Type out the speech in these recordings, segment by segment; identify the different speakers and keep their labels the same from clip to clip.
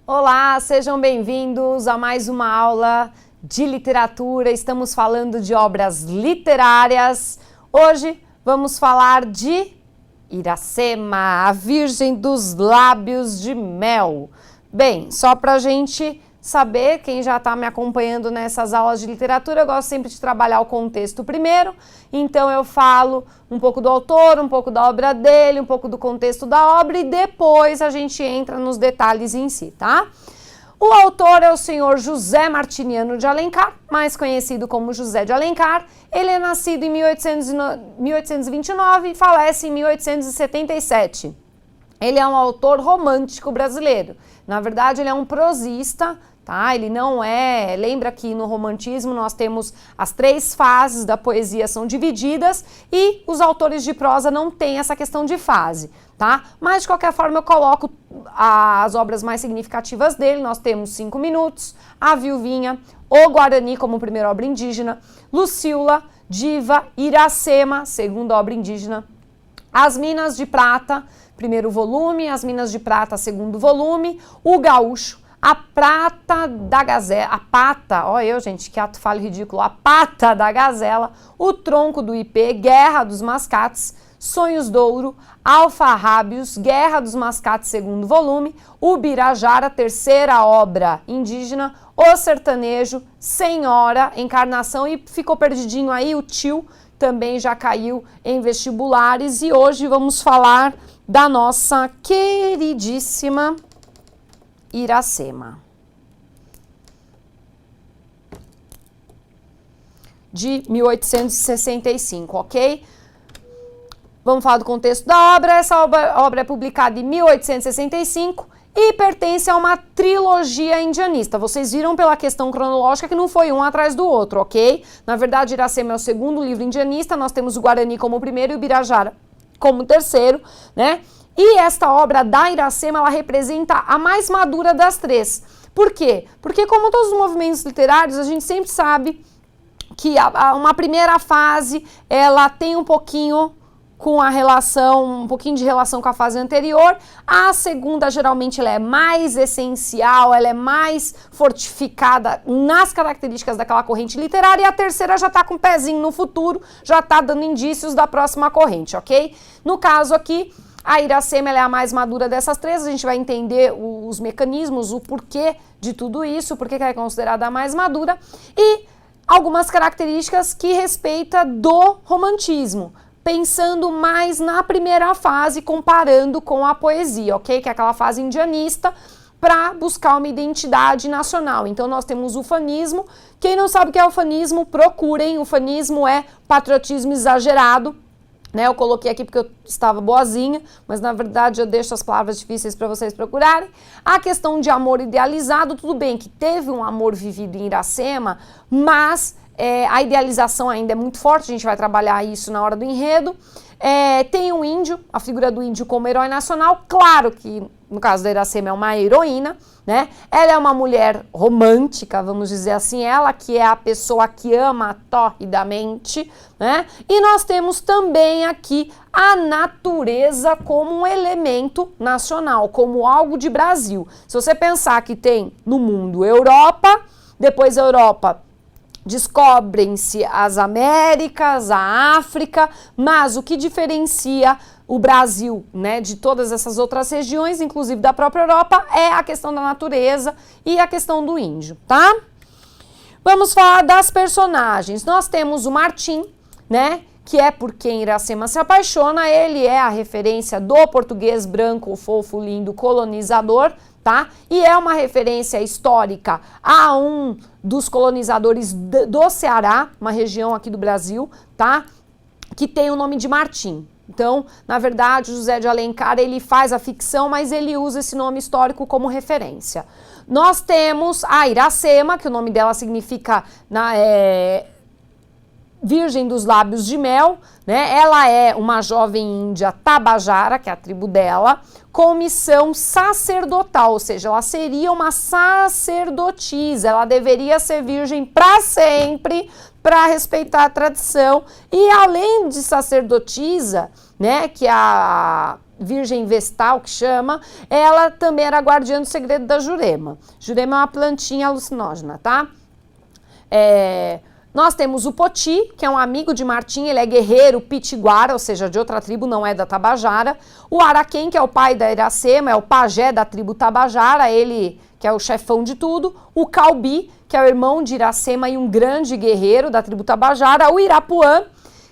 Speaker 1: Olá, sejam bem-vindos a mais uma aula de literatura. Estamos falando de obras literárias. Hoje vamos falar de Iracema, a Virgem dos Lábios de Mel. Bem, só para a gente saber, quem já está me acompanhando nessas aulas de literatura, eu gosto sempre de trabalhar o contexto primeiro, então eu falo um pouco do autor, um pouco da obra dele, um pouco do contexto da obra e depois a gente entra nos detalhes em si, tá? O autor é o senhor José Martiniano de Alencar, mais conhecido como José de Alencar. Ele é nascido em 1829 e falece em 1877. Ele é um autor romântico brasileiro. Na verdade, ele é um prosista, tá? Ele não é... Lembra que no romantismo nós temos as 3 fases da poesia são divididas e os autores de prosa não têm essa questão de fase, tá? Mas, de qualquer forma, eu coloco as obras mais significativas dele. Nós temos 5 Minutos, A Viuvinha, O Guarani como primeira obra indígena, Lucila, Diva, Iracema, segunda obra indígena, As Minas de Prata, primeiro volume, As Minas de Prata, segundo volume, O Gaúcho, A Prata da Gazela, a Pata, ó eu gente, que ato falho ridículo, A Pata da Gazela, O Tronco do Ipê, Guerra dos Mascates, Sonhos d'Ouro, Alfarrábios, Guerra dos Mascates, segundo volume, O Birajara, terceira obra indígena, O Sertanejo, Senhora, Encarnação, e ficou perdidinho aí o Tio, também já caiu em vestibulares, e hoje vamos falar da nossa queridíssima Iracema, de 1865, ok? Vamos falar do contexto da obra. Essa obra é publicada em 1865 e pertence a uma trilogia indianista. Vocês viram pela questão cronológica que não foi um atrás do outro, ok? Na verdade, Iracema é o segundo livro indianista, nós temos o Guarani como o primeiro e o Birajara como terceiro, né? E esta obra da Iracema, ela representa a mais madura das 3. Por quê? Porque, como todos os movimentos literários, a gente sempre sabe que uma primeira fase, ela tem um pouquinho com a relação, um pouquinho de relação com a fase anterior. A segunda, geralmente, ela é mais essencial, ela é mais fortificada nas características daquela corrente literária, e a terceira já está com o pezinho no futuro, já está dando indícios da próxima corrente, ok? No caso aqui, a Iracema ela é a mais madura dessas 3, a gente vai entender os mecanismos, o porquê de tudo isso, porque ela é considerada a mais madura, e algumas características que respeita do romantismo, pensando mais na primeira fase, comparando com a poesia, ok? Que é aquela fase indianista, para buscar uma identidade nacional. Então, nós temos o ufanismo. Quem não sabe o que é ufanismo, procurem. Ufanismo é patriotismo exagerado, né? Eu coloquei aqui porque eu estava boazinha, mas na verdade eu deixo as palavras difíceis para vocês procurarem. A questão de amor idealizado, tudo bem que teve um amor vivido em Iracema, mas a idealização ainda é muito forte, a gente vai trabalhar isso na hora do enredo. Tem o índio, a figura do índio como herói nacional, claro que no caso da Iracema é uma heroína, né? Ela é uma mulher romântica, vamos dizer assim, ela que é a pessoa que ama torridamente, né? E nós temos também aqui a natureza como um elemento nacional, como algo de Brasil. Se você pensar que tem no mundo Europa, depois a Europa descobrem-se as Américas, a África, mas o que diferencia o Brasil, né, de todas essas outras regiões, inclusive da própria Europa, é a questão da natureza e a questão do índio, tá? Vamos falar das personagens. Nós temos o Martim, né, que é por quem Iracema se apaixona. Ele é a referência do português branco, fofo, lindo, colonizador, tá? E é uma referência histórica a um dos colonizadores do Ceará, uma região aqui do Brasil, tá? Que tem o nome de Martim. Então, na verdade, José de Alencar, ele faz a ficção, mas ele usa esse nome histórico como referência. Nós temos a Iracema, que o nome dela significa Virgem dos Lábios de Mel, né? Ela é uma jovem índia tabajara, que é a tribo dela, com missão sacerdotal, ou seja, ela seria uma sacerdotisa, ela deveria ser virgem para sempre, para respeitar a tradição, e além de sacerdotisa, né, que a virgem vestal, que chama, ela também era guardiã do segredo da Jurema. Jurema é uma plantinha alucinógena, tá? Nós temos o Poti, que é um amigo de Martim, ele é guerreiro pitiguara, ou seja, de outra tribo, não é da Tabajara. O Araquém, que é o pai da Iracema, é o pajé da tribo Tabajara, ele que é o chefão de tudo. O Calbi, que é o irmão de Iracema e um grande guerreiro da tribo Tabajara. O Irapuã,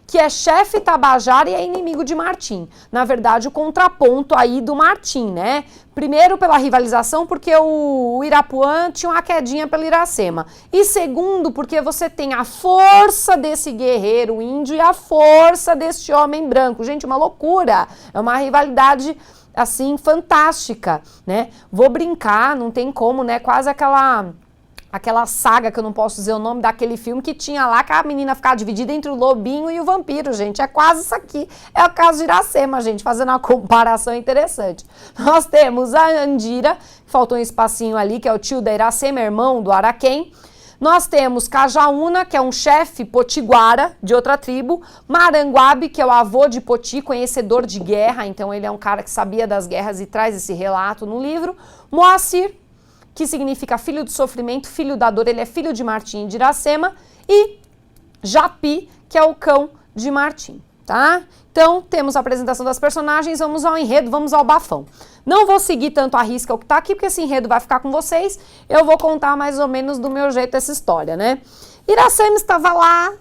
Speaker 1: que é chefe Tabajara e é inimigo de Martim. Na verdade, o contraponto aí do Martim, né? Primeiro, pela rivalização, porque o Irapuã tinha uma quedinha pela Iracema. E segundo, porque você tem a força desse guerreiro índio e a força deste homem branco. Gente, uma loucura. É uma rivalidade, assim, fantástica, né? Vou brincar, não tem como, né? Quase aquela saga, que eu não posso dizer o nome, daquele filme que tinha lá que a menina ficava dividida entre o lobinho e o vampiro, gente. É quase isso aqui. É o caso de Iracema, gente, fazendo uma comparação interessante. Nós temos a Andira, faltou um espacinho ali, que é o tio da Iracema, irmão do Araquém. Nós temos Cajaúna, que é um chefe potiguara de outra tribo. Maranguabe, que é o avô de Poti, conhecedor de guerra. Então ele é um cara que sabia das guerras e traz esse relato no livro. Moacir, que significa filho do sofrimento, filho da dor, ele é filho de Martim e de Iracema, e Japi, que é o cão de Martim, tá? Então, temos a apresentação das personagens, vamos ao enredo, vamos ao bafão. Não vou seguir tanto a risca o que tá aqui, porque esse enredo vai ficar com vocês, eu vou contar mais ou menos do meu jeito essa história, né? Iracema estava lá,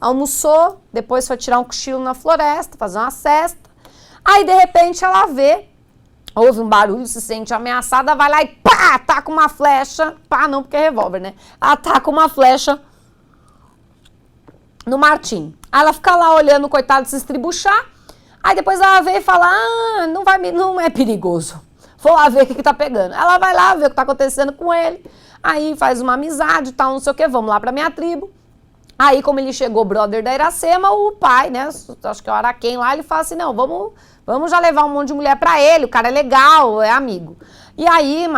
Speaker 1: almoçou, depois foi tirar um cochilo na floresta, fazer uma cesta, aí de repente ela vê, ouve um barulho, se sente ameaçada, vai lá e pá, ataca uma flecha. Pá, não, porque é revólver, né? Ataca uma flecha no Martim. Aí ela fica lá olhando o coitado se estribuchar. Aí depois ela vê e fala, não é perigoso. Vou lá ver o que tá pegando. Ela vai lá ver o que tá acontecendo com ele. Aí faz uma amizade e tal, não sei o que, vamos lá pra minha tribo. Aí, como ele chegou brother da Iracema, o pai, né, acho que é o Araquém lá, ele fala assim, não, vamos já levar um monte de mulher pra ele, o cara é legal, é amigo. E aí,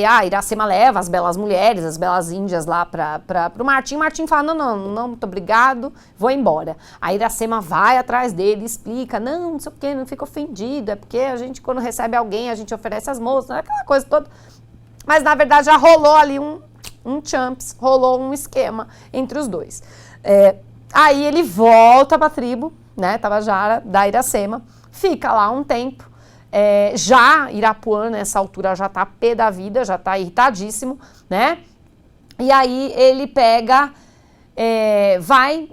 Speaker 1: a Iracema leva as belas mulheres, as belas índias lá pro Martim. Martim fala, não, muito obrigado, vou embora. A Iracema vai atrás dele, explica, não sei o que, não fica ofendido, é porque a gente, quando recebe alguém, a gente oferece as moças, aquela coisa toda. Mas, na verdade, já rolou ali um champs, rolou um esquema entre os dois. Aí ele volta pra tribo, né, Tabajara, da Iracema, fica lá um tempo, já Irapuã nessa altura já tá pé da vida, já tá irritadíssimo, né, e aí ele pega,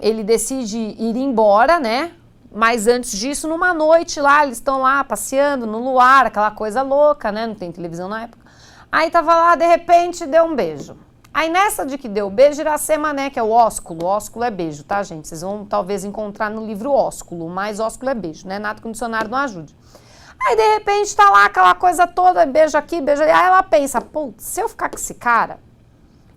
Speaker 1: ele decide ir embora, né, mas antes disso, numa noite lá, eles estão lá passeando no luar, aquela coisa louca, né, não tem televisão na época, aí tava lá, de repente, deu um beijo. Aí nessa de que deu o beijo, Iracema, né, que é o ósculo é beijo, tá, gente? Vocês vão talvez encontrar no livro ósculo, mas ósculo é beijo, né? Nada que o dicionário não ajude. Aí de repente tá lá aquela coisa toda, beijo aqui, beijo ali. Aí ela pensa, putz, se eu ficar com esse cara,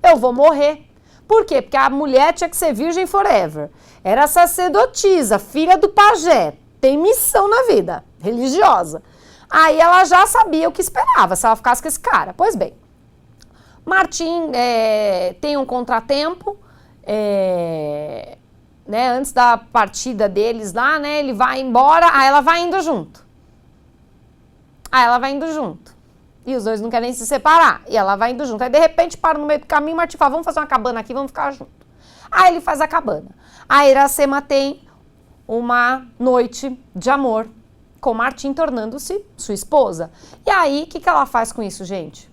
Speaker 1: eu vou morrer. Por quê? Porque a mulher tinha que ser virgem forever. Era sacerdotisa, filha do pajé, tem missão na vida, religiosa. Aí ela já sabia o que esperava se ela ficasse com esse cara. Pois bem. Martim tem um contratempo, né, antes da partida deles lá, né, ele vai embora, aí ela vai indo junto. E os dois não querem se separar, e ela vai indo junto. Aí de repente para no meio do caminho, Martim fala, vamos fazer uma cabana aqui, vamos ficar junto. Aí ele faz a cabana. A Iracema tem uma noite de amor com Martim, tornando-se sua esposa. E aí, o que ela faz com isso, gente?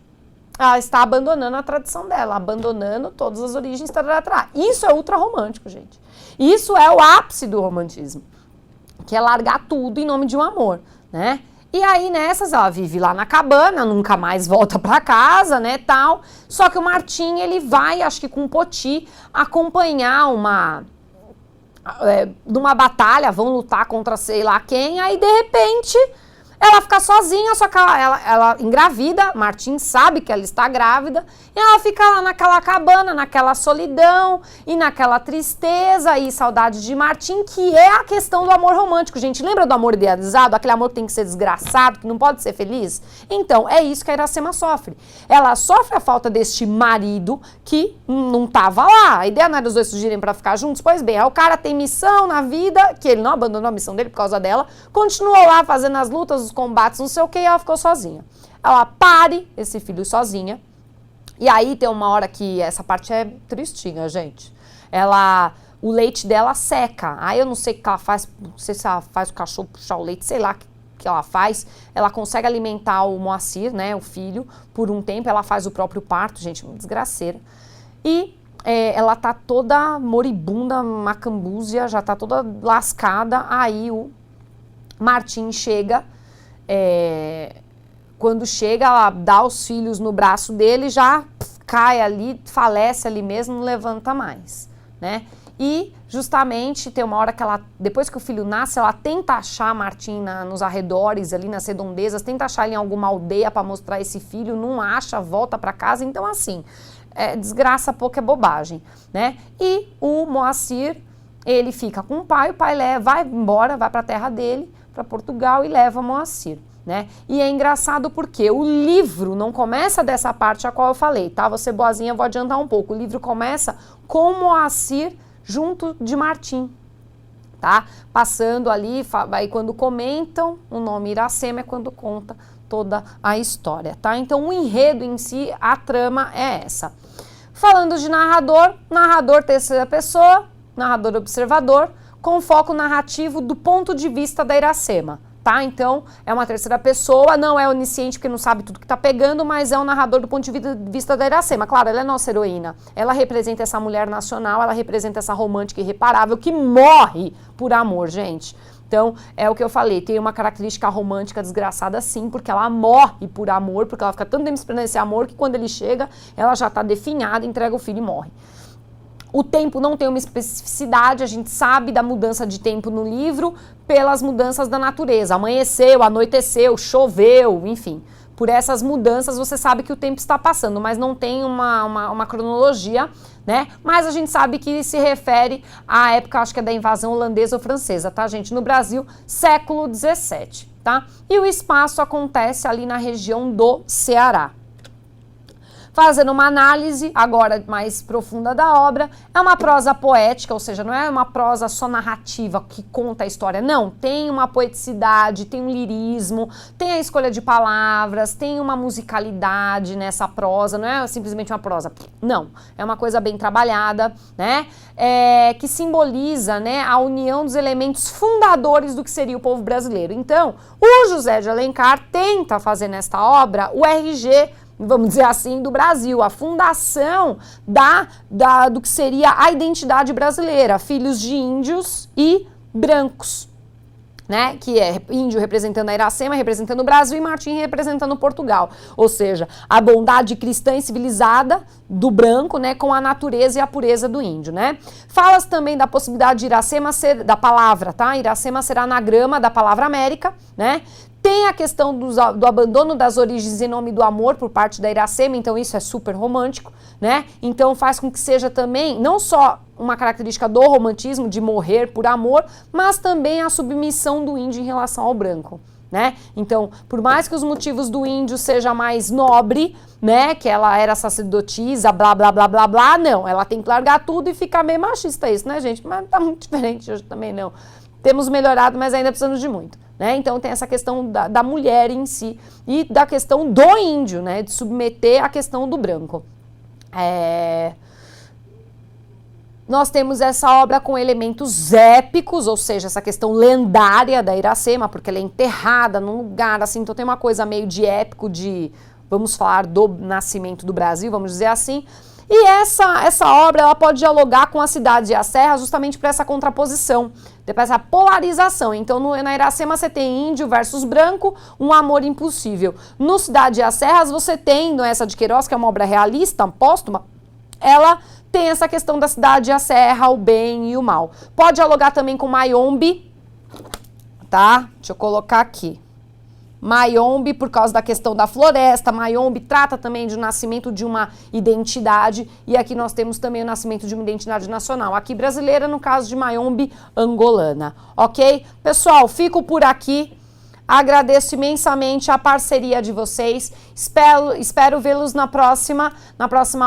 Speaker 1: Ela está abandonando a tradição dela, abandonando todas as origens. Isso é ultra romântico, gente. Isso é o ápice do romantismo, que é largar tudo em nome de um amor, né? E aí nessas ela vive lá na cabana, nunca mais volta pra casa, né, tal. Só que o Martim, ele vai, acho que com o Poti, acompanhar numa batalha, vão lutar contra sei lá quem, aí de repente ela fica sozinha, só que ela engravida, Martim sabe que ela está grávida, e ela fica lá naquela cabana, naquela solidão, e naquela tristeza e saudade de Martim, que é a questão do amor romântico, gente. Lembra do amor idealizado? Aquele amor que tem que ser desgraçado, que não pode ser feliz? Então, é isso que a Iracema sofre. Ela sofre a falta deste marido que não estava lá. A ideia não era os dois surgirem para ficar juntos? Pois bem, aí o cara tem missão na vida, que ele não abandonou a missão dele por causa dela, continuou lá fazendo as lutas, os combates, não sei o que, e ela ficou sozinha. Ela pare esse filho sozinha. E aí tem uma hora que essa parte é tristinha, gente. O leite dela seca. Aí eu não sei o que ela faz, não sei se ela faz o cachorro puxar o leite, sei lá o que ela faz. Ela consegue alimentar o Moacir, né, o filho, por um tempo. Ela faz o próprio parto, gente, uma desgraceira. E ela tá toda moribunda, macambúzia, já tá toda lascada. Aí o Martim chega, quando chega, ela dá os filhos no braço dele, já cai ali, falece ali mesmo, não levanta mais, né? E justamente tem uma hora que ela, depois que o filho nasce, ela tenta achar Martim nos arredores, ali nas redondezas, tenta achar ele em alguma aldeia para mostrar esse filho, não acha, volta para casa. Então assim, desgraça pouco é bobagem, né? E o Moacir, ele fica com o pai vai embora, vai para a terra dele, para Portugal, e leva Moacir, né? E é engraçado porque o livro não começa dessa parte a qual eu falei, tá? Você boazinha, vou adiantar um pouco. O livro começa com Moacir junto de Martim, tá? Passando ali, aí quando comentam o nome Iracema é quando conta toda a história, tá? Então o enredo em si, a trama é essa. Falando de narrador terceira pessoa, narrador observador, com foco narrativo do ponto de vista da Iracema, tá? Então é uma terceira pessoa, não é onisciente porque não sabe tudo que tá pegando, mas é um narrador do ponto de vista da Iracema. Claro, ela é nossa heroína, ela representa essa mulher nacional, ela representa essa romântica irreparável que morre por amor, gente. Então, é o que eu falei, tem uma característica romântica desgraçada sim, porque ela morre por amor, porque ela fica tanto tempo esperando esse amor que quando ele chega, ela já tá definhada, entrega o filho e morre. O tempo não tem uma especificidade, a gente sabe da mudança de tempo no livro pelas mudanças da natureza. Amanheceu, anoiteceu, choveu, enfim. Por essas mudanças você sabe que o tempo está passando, mas não tem uma cronologia, né? Mas a gente sabe que se refere à época, acho que é da invasão holandesa ou francesa, tá, gente? No Brasil, século XVII, tá? E o espaço acontece ali na região do Ceará. Fazendo uma análise agora mais profunda da obra, é uma prosa poética, ou seja, não é uma prosa só narrativa que conta a história, não, tem uma poeticidade, tem um lirismo, tem a escolha de palavras, tem uma musicalidade nessa prosa, não é simplesmente uma prosa, não, é uma coisa bem trabalhada, né, que simboliza, né, a união dos elementos fundadores do que seria o povo brasileiro. Então, o José de Alencar tenta fazer nesta obra o RG, vamos dizer assim, do Brasil, a fundação do que seria a identidade brasileira, filhos de índios e brancos, né, que é índio representando a Iracema, representando o Brasil, e Martim representando Portugal, ou seja, a bondade cristã e civilizada do branco, né, com a natureza e a pureza do índio, né. Fala-se também da possibilidade de Iracema ser, da palavra, tá, Iracema será anagrama da palavra América, né. Tem a questão do abandono das origens em nome do amor por parte da Iracema, então isso é super romântico, né? Então faz com que seja também, não só uma característica do romantismo, de morrer por amor, mas também a submissão do índio em relação ao branco, né? Então, por mais que os motivos do índio seja mais nobre, né? Que ela era sacerdotisa, blá, blá, blá, blá, blá, não. Ela tem que largar tudo e ficar meio machista isso, né, gente? Mas tá muito diferente hoje também, não. Temos melhorado, mas ainda precisamos de muito. Né? Então tem essa questão da mulher em si e da questão do índio, né? De submeter a questão do branco. Nós temos essa obra com elementos épicos, ou seja, essa questão lendária da Iracema, porque ela é enterrada num lugar assim, então tem uma coisa meio de épico, vamos falar do nascimento do Brasil, vamos dizer assim. E essa obra ela pode dialogar com a cidade e a serra justamente para essa contraposição, para essa polarização. Então, na Iracema você tem índio versus branco, um amor impossível. No Cidade e as Serras você tem, no essa de Queiroz, que é uma obra realista, póstuma, ela tem essa questão da cidade e a serra, o bem e o mal. Pode dialogar também com Mayombe, tá? Deixa eu colocar aqui. Mayombe, por causa da questão da floresta, Mayombe trata também de nascimento de uma identidade, e aqui nós temos também o nascimento de uma identidade nacional, aqui brasileira, no caso de Mayombe, angolana, ok? Pessoal, fico por aqui, agradeço imensamente a parceria de vocês, espero vê-los na próxima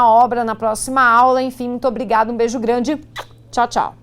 Speaker 1: obra, na próxima aula, enfim, muito obrigada, um beijo grande, tchau, tchau.